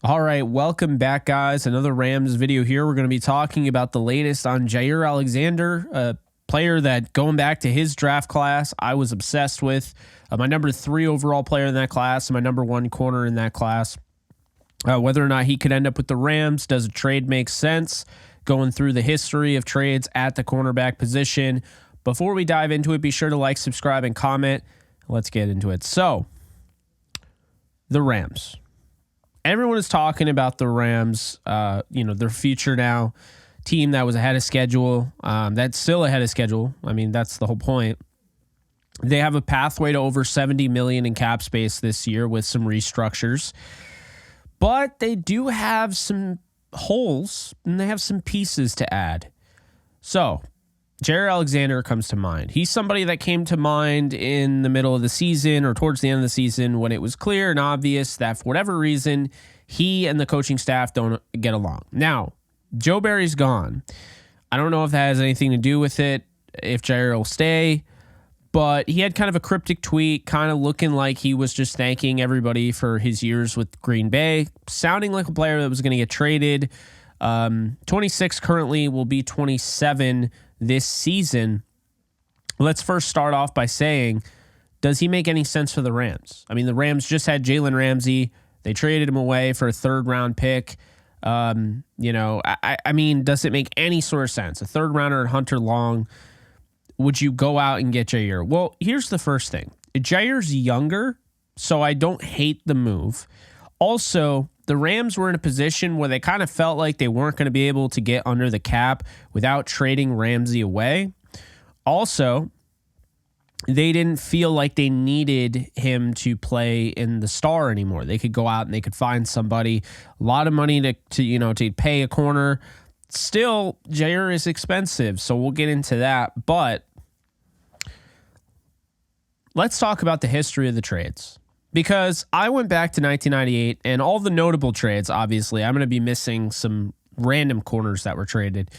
All right, welcome back, guys. Another Rams video here. We're going to be talking about the latest on Jaire Alexander, a player that, going back to his draft class, I was obsessed with. My number 3 overall player in that class, and my number 1 corner in that class. Whether or not he could end up with the Rams, does a trade make sense? Going through the history of trades at the cornerback position. Before we dive into it, be sure to like, subscribe, and comment. Let's get into it. So, the Rams. Everyone is talking about the Rams, their future now. Team that was ahead of schedule. That's still ahead of schedule. I mean, that's the whole point. They have a pathway to over $70 million in cap space this year with some restructures. But they do have some holes, and they have some pieces to add. So, Jaire Alexander comes to mind. He's somebody that came to mind in the middle of the season or towards the end of the season when it was clear and obvious that for whatever reason, he and the coaching staff don't get along. Now, Joe Barry's gone. I don't know if that has anything to do with it, if Jaire will stay, but he had kind of a cryptic tweet, kind of looking like he was just thanking everybody for his years with Green Bay, sounding like a player that was going to get traded. 26 currently, will be 27 this season. Let's first start off by saying, does he make any sense for the Rams? I mean, the Rams just had Jalen Ramsey. They traded him away for a 3rd-round pick. I mean, does it make any sort of sense? A 3rd-rounder and Hunter Long. Would you go out and get Jaire? Well, here's the first thing. Jaire's younger, so I don't hate the move. Also, the Rams were in a position where they kind of felt like they weren't going to be able to get under the cap without trading Ramsey away. Also, they didn't feel like they needed him to play in the star anymore. They could go out and they could find somebody. A lot of money to pay a corner. Still, Jaire is expensive, so we'll get into that. But let's talk about the history of the trades. Because I went back to 1998 and all the notable trades, obviously, I'm going to be missing some random corners that were traded,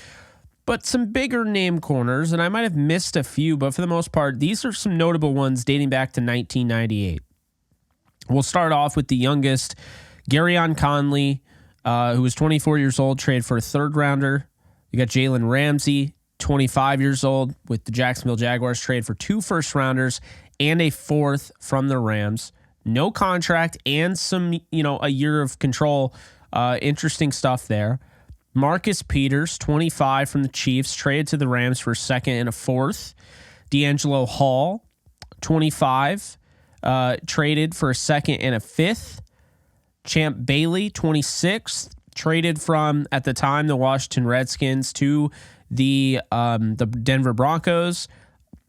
but some bigger name corners, and I might have missed a few, but for the most part, these are some notable ones dating back to 1998. We'll start off with the youngest, Garyon Conley, who was 24 years old, traded for a 3rd-rounder. You got Jalen Ramsey, 25 years old, with the Jacksonville Jaguars, traded for 2 first-rounders and a 4th from the Rams. No contract and some, a year of control. Interesting stuff there. Marcus Peters, 25 from the Chiefs, traded to the Rams for a 2nd and a 4th. D'Angelo Hall, 25, traded for a 2nd and a 5th. Champ Bailey, 26, traded from, at the time, the Washington Redskins to the Denver Broncos.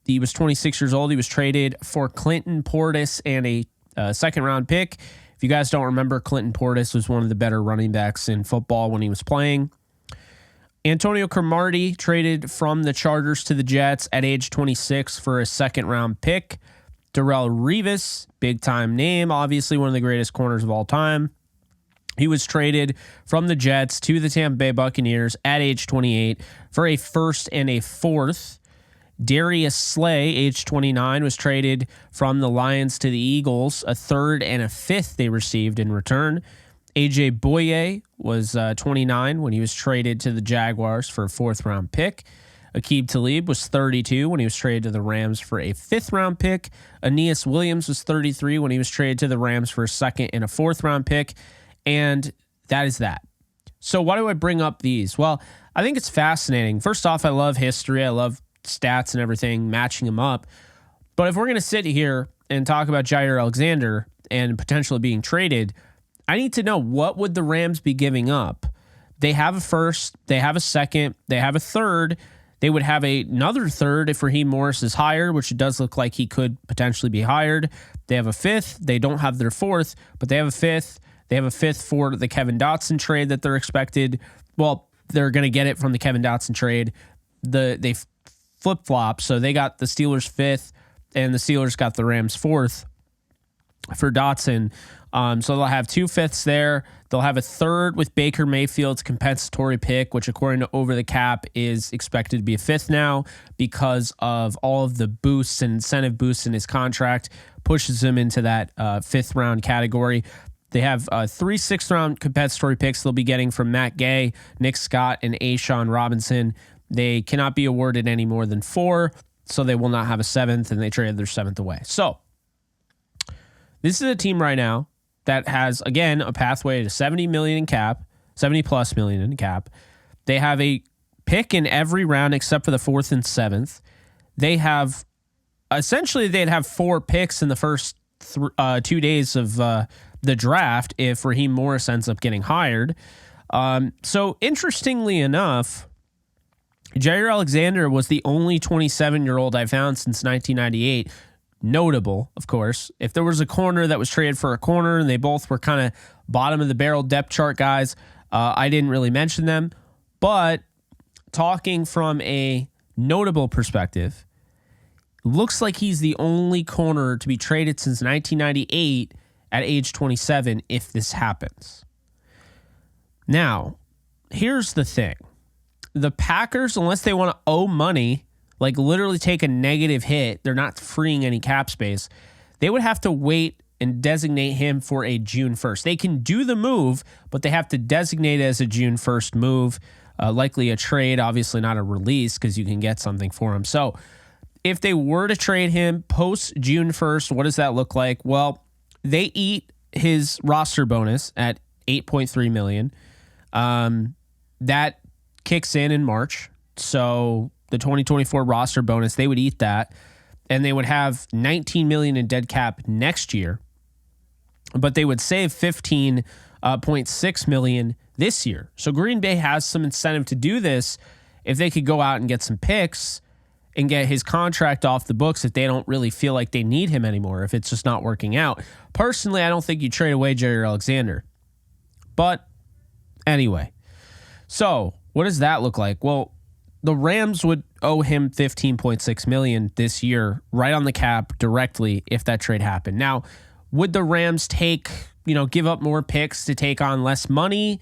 He was 26 years old. He was traded for Clinton Portis and a 2nd-round pick. If you guys don't remember, Clinton Portis was one of the better running backs in football when he was playing. Antonio Cromartie traded from the Chargers to the Jets at age 26 for a 2nd-round pick. Darrelle Revis, big-time name, obviously one of the greatest corners of all time. He was traded from the Jets to the Tampa Bay Buccaneers at age 28 for a 1st and a 4th. Darius Slay, age 29, was traded from the Lions to the Eagles, a 3rd and a 5th they received in return. A.J. Boye was 29 when he was traded to the Jaguars for a 4th-round pick. Aqib Talib was 32 when he was traded to the Rams for a 5th-round pick. Aeneas Williams was 33 when he was traded to the Rams for a 2nd and a 4th-round pick. And that is that. So why do I bring up these? Well, I think it's fascinating. First off, I love history. I love stats and everything, matching them up. But if we're going to sit here and talk about Jaire Alexander and potentially being traded, I need to know, what would the Rams be giving up? They have a 1st, they have a 2nd, they have a 3rd. They would have another 3rd if Raheem Morris is hired, which it does look like he could potentially be hired. They have a 5th. They don't have their 4th, but they have a 5th. They have a 5th for the Kevin Dotson trade that they're expected. Well, they're going to get it from the Kevin Dotson trade. They flip-flop, so they got the Steelers 5th, and the Steelers got the Rams 4th for Dotson. So they'll have 2 5ths there. They'll have a 3rd with Baker Mayfield's compensatory pick, which according to Over the Cap is expected to be a 5th now because of all of the boosts and incentive boosts in his contract, pushes him into that 5th round category. They have 3 6th-round compensatory picks they'll be getting from Matt Gay, Nick Scott, and Ashawn Robinson. They cannot be awarded any more than 4, so they will not have a 7th, and they traded their 7th away. So this is a team right now that has, again, a pathway to 70 million in cap, 70 plus million in cap. They have a pick in every round except for the 4th and 7th. They have, essentially, they'd have 4 picks in the first 2 days of the draft if Raheem Morris ends up getting hired. So interestingly enough, Jaire Alexander was the only 27-year-old I found since 1998. Notable, of course. If there was a corner that was traded for a corner and they both were kind of bottom of the barrel depth chart guys, I didn't really mention them. But talking from a notable perspective, looks like he's the only corner to be traded since 1998 at age 27 if this happens. Now, here's the thing. The Packers, unless they want to owe money, like literally take a negative hit, they're not freeing any cap space, they would have to wait and designate him for a June 1st. They can do the move, but they have to designate it as a June 1st move, likely a trade, obviously not a release because you can get something for him. So if they were to trade him post June 1st, what does that look like? Well, they eat his roster bonus at $8.3 million. That kicks in March. So the 2024 roster bonus, they would eat that. And they would have $19 million in dead cap next year. But they would save $15.6 million this year. So Green Bay has some incentive to do this if they could go out and get some picks and get his contract off the books if they don't really feel like they need him anymore, if it's just not working out. Personally, I don't think you trade away Jaire Alexander. But anyway, so what does that look like? Well, the Rams would owe him $15.6 million this year, right on the cap directly if that trade happened. Now, would the Rams give up more picks to take on less money?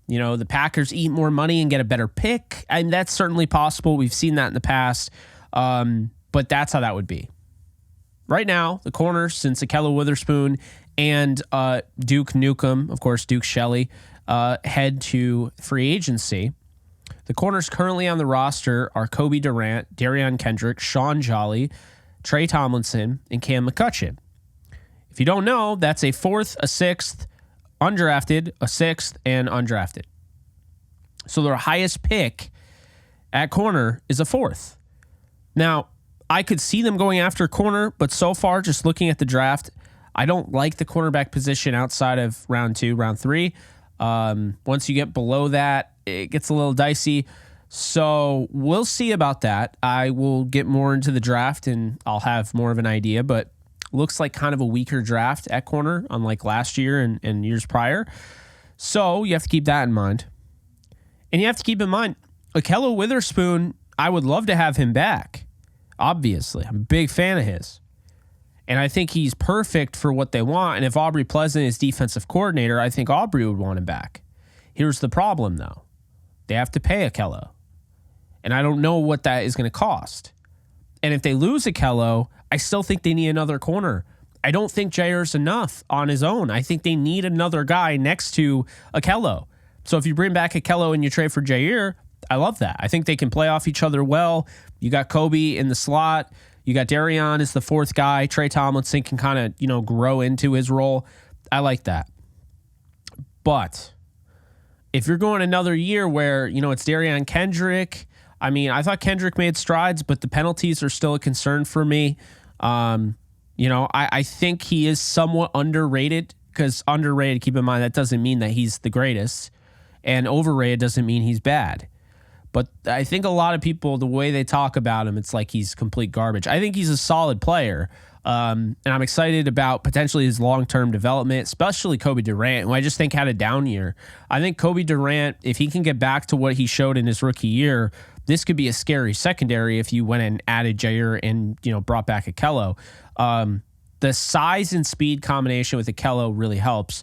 The Packers eat more money and get a better pick. And that's certainly possible. We've seen that in the past. But that's how that would be. Right now, the corners, since Ahkello Witherspoon and Duke Nukem, of course, Duke Shelley, head to free agency. The corners currently on the roster are Kobe Durant, Darion Kendrick, Sean Jolly, Trey Tomlinson, and Cam McCutcheon. If you don't know, that's a 4th, a 6th, undrafted, a 6th, and undrafted. So their highest pick at corner is a 4th. Now, I could see them going after corner, but so far, just looking at the draft, I don't like the cornerback position outside of round 2, round 3. Once you get below that, it gets a little dicey. So we'll see about that. I will get more into the draft and I'll have more of an idea, but looks like kind of a weaker draft at corner, unlike last year and years prior. So you have to keep that in mind. And you have to keep in mind, Ahkello Witherspoon, I would love to have him back. Obviously, I'm a big fan of his. And I think he's perfect for what they want. And if Aubrey Pleasant is defensive coordinator, I think Aubrey would want him back. Here's the problem, though. They have to pay Ahkello. And I don't know what that is going to cost. And if they lose Ahkello, I still think they need another corner. I don't think Jaire's enough on his own. I think they need another guy next to Ahkello. So if you bring back Ahkello and you trade for Jaire, I love that. I think they can play off each other well. You got Kobe in the slot. You got Darion as the 4th guy. Trey Tomlinson can kind of, grow into his role. I like that. But if you're going another year where, it's Darion Kendrick, I thought Kendrick made strides, but the penalties are still a concern for me. I think he is somewhat underrated, because underrated, keep in mind, that doesn't mean that he's the greatest, and overrated doesn't mean he's bad. But I think a lot of people, the way they talk about him, it's like he's complete garbage. I think he's a solid player, and I'm excited about potentially his long-term development, especially Kobe Durant, who I just think had a down year. I think Kobe Durant, if he can get back to what he showed in his rookie year, this could be a scary secondary if you went and added Jaire and brought back Ahkello. The size and speed combination with Ahkello really helps,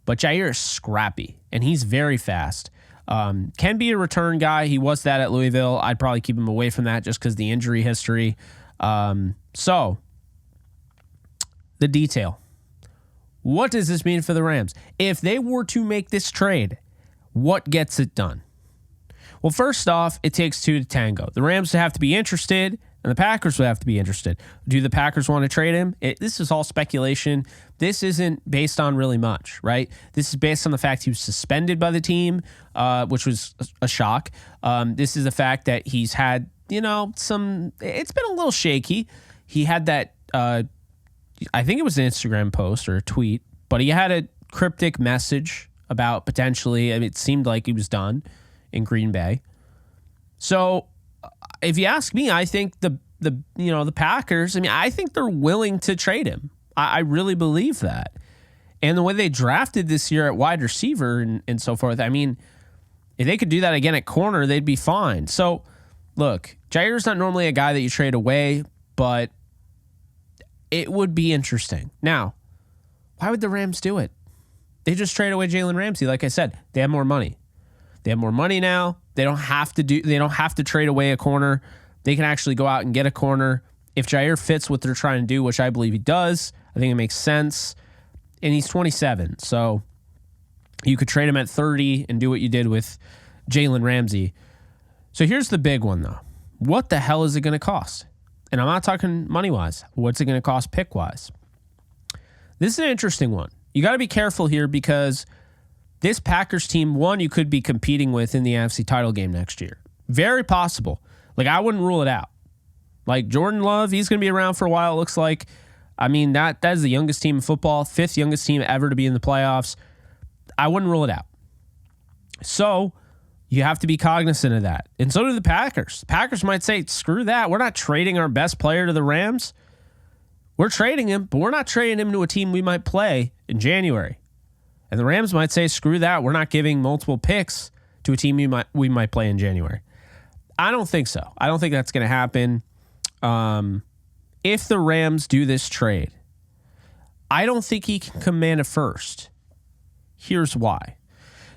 but Jaire is scrappy, and he's very fast. Can be a return guy. He was that at Louisville. I'd probably keep him away from that just because the injury history. So, the detail. What does this mean for the Rams? If they were to make this trade, what gets it done? Well, first off, it takes two to tango. The Rams have to be interested, and the Packers would have to be interested. Do the Packers want to trade him? This is all speculation. This isn't based on really much, right? This is based on the fact he was suspended by the team, which was a shock. This is the fact that he's had, it's been a little shaky. He had that, I think it was an Instagram post or a tweet, but he had a cryptic message about potentially, it seemed like he was done in Green Bay. So if you ask me, I think the Packers, I think they're willing to trade him. I really believe that. And the way they drafted this year at wide receiver and so forth, if they could do that again at corner, they'd be fine. So look, Jaire's not normally a guy that you trade away, but it would be interesting. Now, why would the Rams do it? They just trade away Jalen Ramsey. Like I said, they have more money. They have more money now. They don't have to trade away a corner. They can actually go out and get a corner. If Jaire fits what they're trying to do, which I believe he does, I think it makes sense. And he's 27, so you could trade him at 30 and do what you did with Jalen Ramsey. So here's the big one, though. What the hell is it going to cost? And I'm not talking money-wise. What's it going to cost pick-wise? This is an interesting one. You got to be careful here because this Packers team, one, you could be competing with in the NFC title game next year. Very possible. I wouldn't rule it out. Jordan Love, he's going to be around for a while, it looks like. That is the youngest team in football, fifth youngest team ever to be in the playoffs. I wouldn't rule it out. So you have to be cognizant of that. And so do the Packers. The Packers might say, screw that. We're not trading our best player to the Rams. We're trading him, but we're not trading him to a team we might play in January. And the Rams might say, screw that. We're not giving multiple picks to a team we might play in January. I don't think so. I don't think that's going to happen. If the Rams do this trade, I don't think he can command a first. Here's why.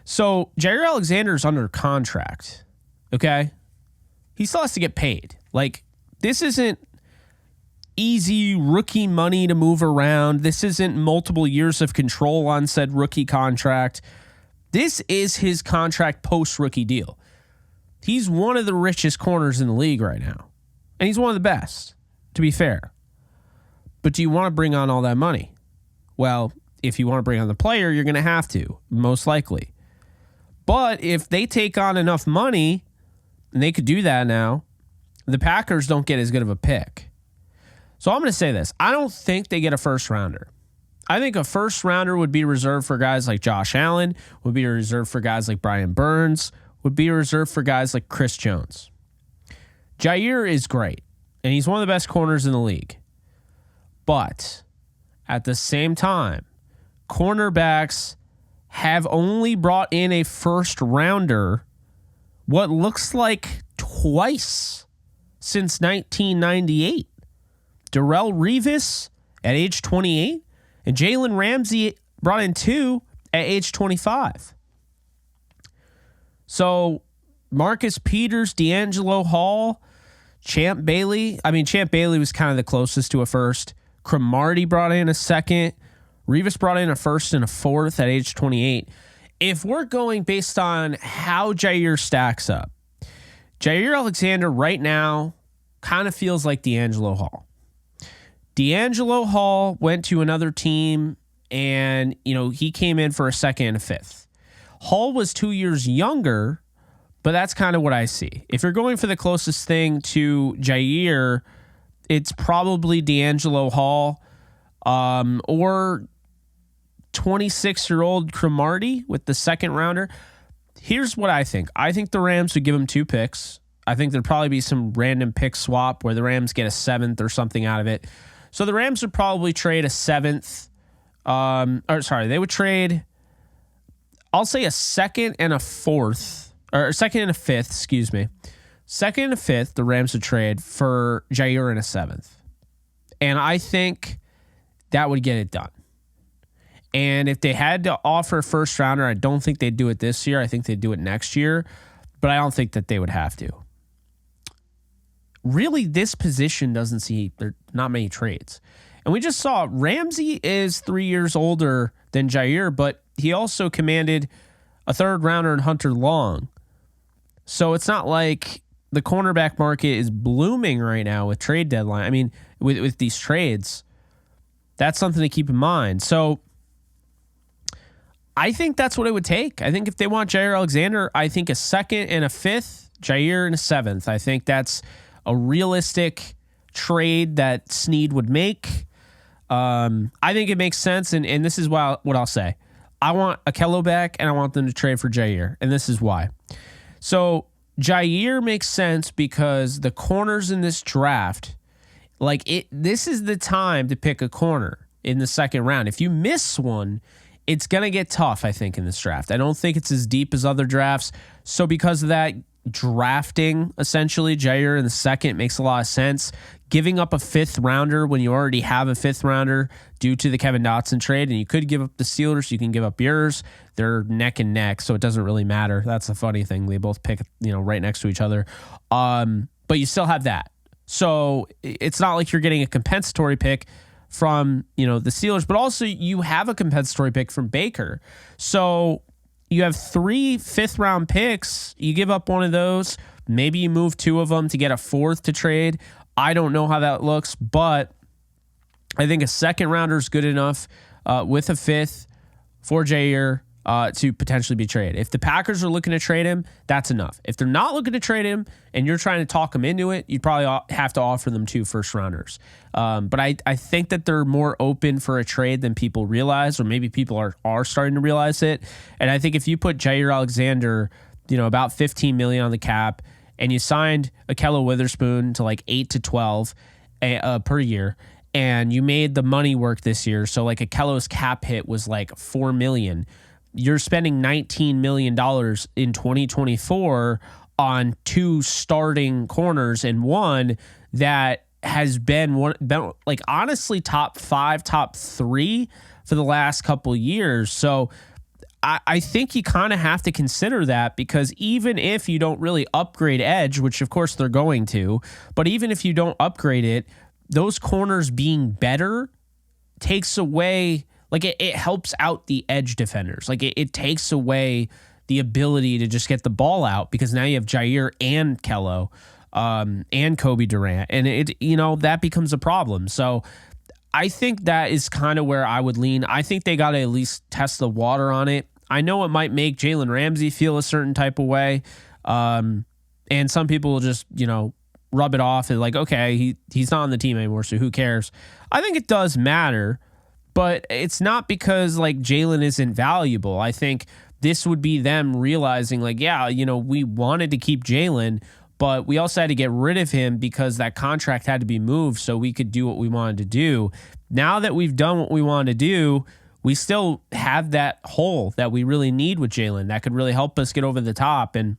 So Jaire Alexander is under contract. Okay? He still has to get paid. This isn't easy rookie money to move around. This isn't multiple years of control on said rookie contract. This is his contract post-rookie deal. He's one of the richest corners in the league right now. And he's one of the best, to be fair. But do you want to bring on all that money? Well, if you want to bring on the player, you're going to have to, most likely. But if they take on enough money, and they could do that now, the Packers don't get as good of a pick. So I'm going to say this. I don't think they get a first rounder. I think a first rounder would be reserved for guys like Josh Allen, would be reserved for guys like Brian Burns, would be reserved for guys like Chris Jones. Jaire is great, and he's one of the best corners in the league. But at the same time, cornerbacks have only brought in a first rounder what looks like twice since 1998. Darrelle Revis at age 28, and Jalen Ramsey brought in two at age 25. So Marcus Peters, D'Angelo Hall, Champ Bailey. Champ Bailey was kind of the closest to a first. Cromartie brought in a second. Revis brought in a first and a fourth at age 28. If we're going based on how Jaire stacks up, Jaire Alexander right now kind of feels like D'Angelo Hall. D'Angelo Hall went to another team and, he came in for a second and a fifth. Hall was 2 years younger, but that's kind of what I see. If you're going for the closest thing to Jaire, it's probably D'Angelo Hall or 26-year-old Cromartie with the second rounder. Here's what I think. I think the Rams would give him two picks. I think there'd probably be some random pick swap where the Rams get a seventh or something out of it. So the Rams would probably trade a seventh. They would trade, I'll say a second and a fourth, or a second and a fifth, excuse me. Second and a fifth, the Rams would trade for Jaire and a seventh. And I think that would get it done. And if they had to offer a first rounder, I don't think they'd do it this year. I think they'd do it next year, but I don't think that they would have to. Really, this position doesn't see there not many trades. And we just saw Ramsey is 3 years older than Jaire, but he also commanded a third rounder in Hunter Long. So it's not like the cornerback market is blooming right now with trade deadline. I mean, with these trades, that's something to keep in mind. So I think that's what it would take. I think if they want Jaire Alexander, I think a second and a fifth, Jaire and a seventh. I think that's a realistic trade that Snead would make. I think it makes sense, and this is what I'll say. I want Okello back, and I want them to trade for Jaire, and this is why. So Jaire makes sense because the corners in this draft, this is the time to pick a corner in the second round. If you miss one, it's going to get tough, I think, in this draft. I don't think it's as deep as other drafts. So because of that, drafting essentially Jaire in the second makes a lot of sense. Giving up a fifth rounder when you already have a fifth rounder due to the Kevin Dotson trade, and you could give up the Steelers, you can give up yours. They're neck and neck, so it doesn't really matter. That's the funny thing. They both pick, right next to each other. But you still have that. So it's not like you're getting a compensatory pick from, the Steelers, but also you have a compensatory pick from Baker. So you have 3 fifth-round picks. You give up one of those. Maybe you move 2 of them to get a fourth to trade. I don't know how that looks, but I think a second rounder is good enough with a fifth for Jaire to potentially be traded. If the Packers are looking to trade him, that's enough. If they're not looking to trade him and you're trying to talk them into it, you'd probably have to offer them 2 first rounders. But I think that they're more open for a trade than people realize, or maybe people are starting to realize it. And I think if you put Jaire Alexander, about $15 million on the cap, and you signed Okello Witherspoon to 8 to 12 per year, and you made the money work this year, so Okello's cap hit was $4 million. You're spending $19 million in 2024 on 2 starting corners and one that has been honestly top 5, top 3 for the last couple years. So I think you kind of have to consider that, because even if you don't really upgrade edge, which of course they're going to, but even if you don't upgrade it, those corners being better takes away, it helps out the edge defenders. It takes away the ability to just get the ball out, because now you have Jaire and Kello and Kobe Durant, and that becomes a problem. So I think that is kind of where I would lean. I think they got to at least test the water on it. I know it might make Jalen Ramsey feel a certain type of way. And some people will just, rub it off and okay, he's not on the team anymore, so who cares? I think it does matter, but it's not because Jalen isn't valuable. I think this would be them realizing we wanted to keep Jalen, but we also had to get rid of him because that contract had to be moved so we could do what we wanted to do. Now that we've done what we wanted to do, we still have that hole that we really need with Jalen that could really help us get over the top. And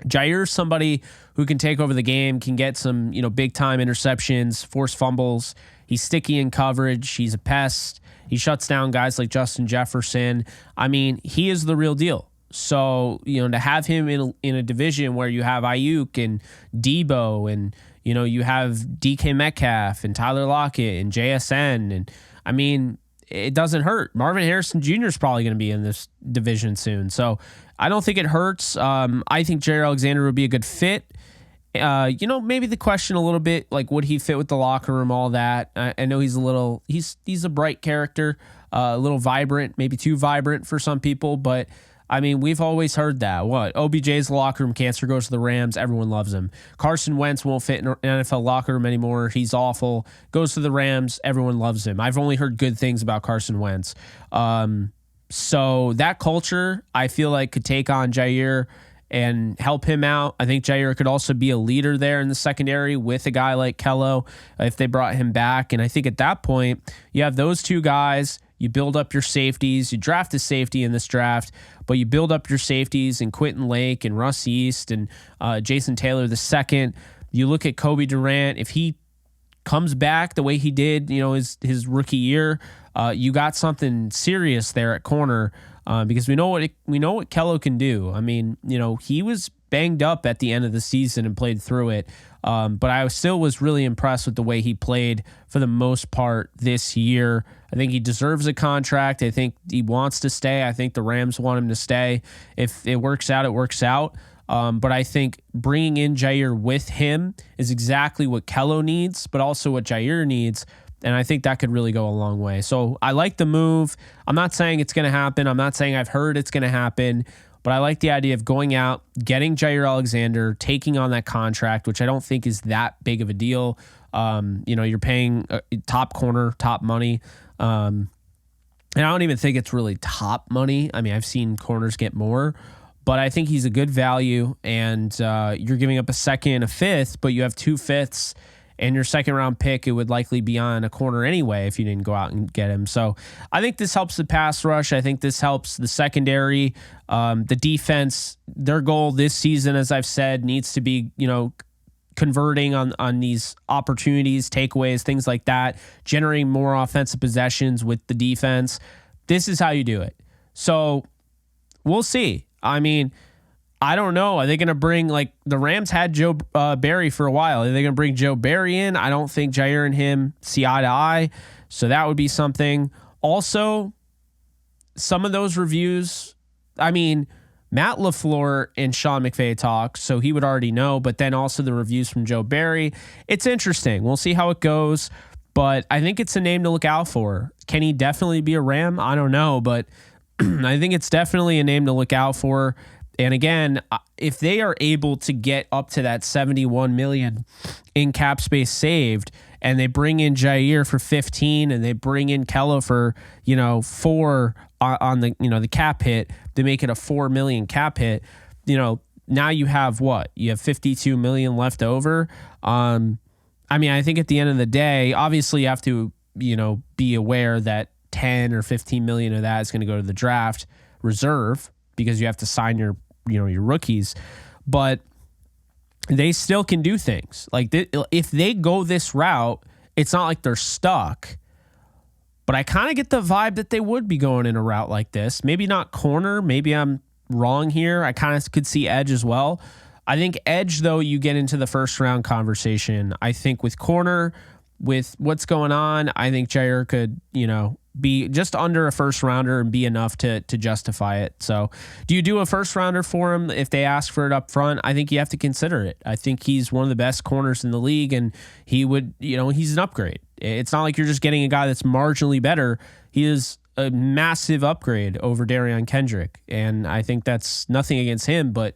Jaire's somebody who can take over the game, can get some, big time interceptions, force fumbles. He's sticky in coverage. He's a pest. He shuts down guys like Justin Jefferson. I mean, he is the real deal. So, to have him in a division where you have Ayuk and Debo and, you have DK Metcalf and Tyler Lockett and JSN. And I mean, it doesn't hurt. Marvin Harrison Jr. is probably going to be in this division soon. So I don't think it hurts. I think Jaire Alexander would be a good fit. Maybe the question a little bit, would he fit with the locker room, all that. I know he's a bright character, a little vibrant, maybe too vibrant for some people, but I mean, we've always heard that. OBJ's locker room cancer, goes to the Rams. Everyone loves him. Carson Wentz won't fit in an NFL locker room anymore. He's awful. Goes to the Rams. Everyone loves him. I've only heard good things about Carson Wentz. So that culture, I feel could take on Jaire and help him out. I think Jaire could also be a leader there in the secondary with a guy like Kello if they brought him back. And I think at that point, you have those 2 guys. You build up your safeties. You draft a safety in this draft, but you build up your safeties in Quentin Lake and Russ East and Jason Taylor II. You look at Kobe Durant. If he comes back the way he did, his rookie year, you got something serious there at corner because we know what Kello can do. I mean, he was banged up at the end of the season and played through it. But I still was really impressed with the way he played for the most part this year. I think he deserves a contract. I think he wants to stay. I think the Rams want him to stay. If it works out, it works out. But I think bringing in Jaire with him is exactly what Kello needs, but also what Jaire needs. And I think that could really go a long way. So I like the move. I'm not saying it's going to happen. I'm not saying I've heard it's going to happen. But I like the idea of going out, getting Jaire Alexander, taking on that contract, which I don't think is that big of a deal. You're paying top corner, top money. And I don't even think it's really top money. I mean, I've seen corners get more. But I think he's a good value. And you're giving up a second and a fifth, but you have 2 fifths. And your second round pick, it would likely be on a corner anyway if you didn't go out and get him. So I think this helps the pass rush. I think this helps the secondary. The defense, their goal this season, as I've said, needs to be, converting on these opportunities, takeaways, things like that, generating more offensive possessions with the defense. This is how you do it. So we'll see. I mean, I don't know. Are they going to bring, the Rams had Joe Barry for a while. Are they going to bring Joe Barry in? I don't think Jaire and him see eye to eye. So that would be something. Also, some of those reviews, I mean, Matt LaFleur and Sean McVay talk, so he would already know. But then also the reviews from Joe Barry. It's interesting. We'll see how it goes. But I think it's a name to look out for. Can he definitely be a Ram? I don't know. But I think it's definitely a name to look out for. And again, if they are able to get up to that $71 million in cap space saved, and they bring in Jaire for 15, and they bring in Kello for 4 on the the cap hit, they make it a $4 million cap hit. Now you have what? You have $52 million left over. I mean, I think at the end of the day, obviously you have to be aware that 10 or 15 million of that is going to go to the draft reserve, because you have to sign your rookies, but they still can do things. If they go this route, it's not like they're stuck, but I kind of get the vibe that they would be going in a route like this. Maybe not corner. Maybe I'm wrong here. I kind of could see edge as well. I think edge, though, you get into the first round conversation. I think with corner, with what's going on, I think Jaire could, be just under a first rounder and be enough to justify it. So do you do a first rounder for him if they ask for it up front? I think you have to consider it. I think he's one of the best corners in the league, and he would, he's an upgrade. It's not like you're just getting a guy that's marginally better. He is a massive upgrade over Darion Kendrick. And I think that's nothing against him, but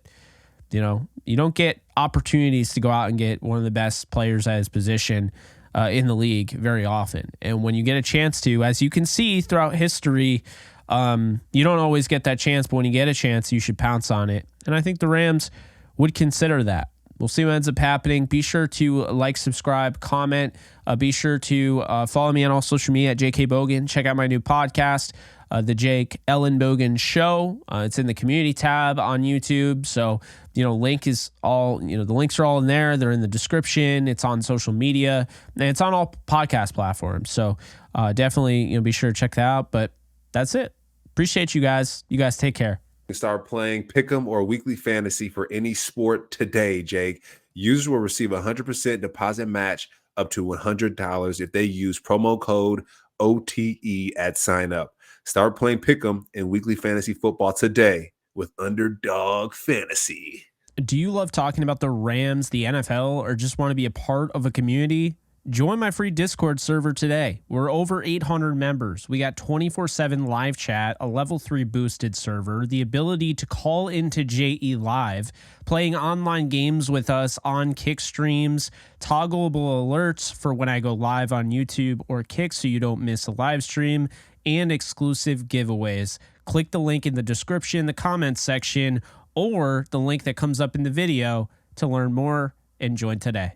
you don't get opportunities to go out and get one of the best players at his position in the league very often. And when you get a chance to, as you can see throughout history, you don't always get that chance, but when you get a chance, you should pounce on it. And I think the Rams would consider that. We'll see what ends up happening. Be sure to like, subscribe, comment. Be sure to follow me on all social media at JK Bogan. Check out my new podcast, The Jake Ellenbogen Show. It's in the community tab on YouTube. So, link is all, the links are all in there. They're in the description. It's on social media, and it's on all podcast platforms. So definitely, be sure to check that out. But that's it. Appreciate you guys. You guys take care. Start playing Pick'em or Weekly Fantasy for any sport today, Jake. Users will receive a 100% deposit match up to $100 if they use promo code OTE at sign up. Start playing Pick'em and Weekly Fantasy Football today with Underdog Fantasy. Do you love talking about the Rams, the NFL, or just want to be a part of a community? Join my free Discord server today. We're over 800 members. We got 24/7 live chat, a level 3 boosted server, the ability to call into JE Live, playing online games with us on Kick streams, toggleable alerts for when I go live on YouTube or Kick so you don't miss a live stream, and exclusive giveaways. Click the link in the description, the comments section, or the link that comes up in the video to learn more and join today.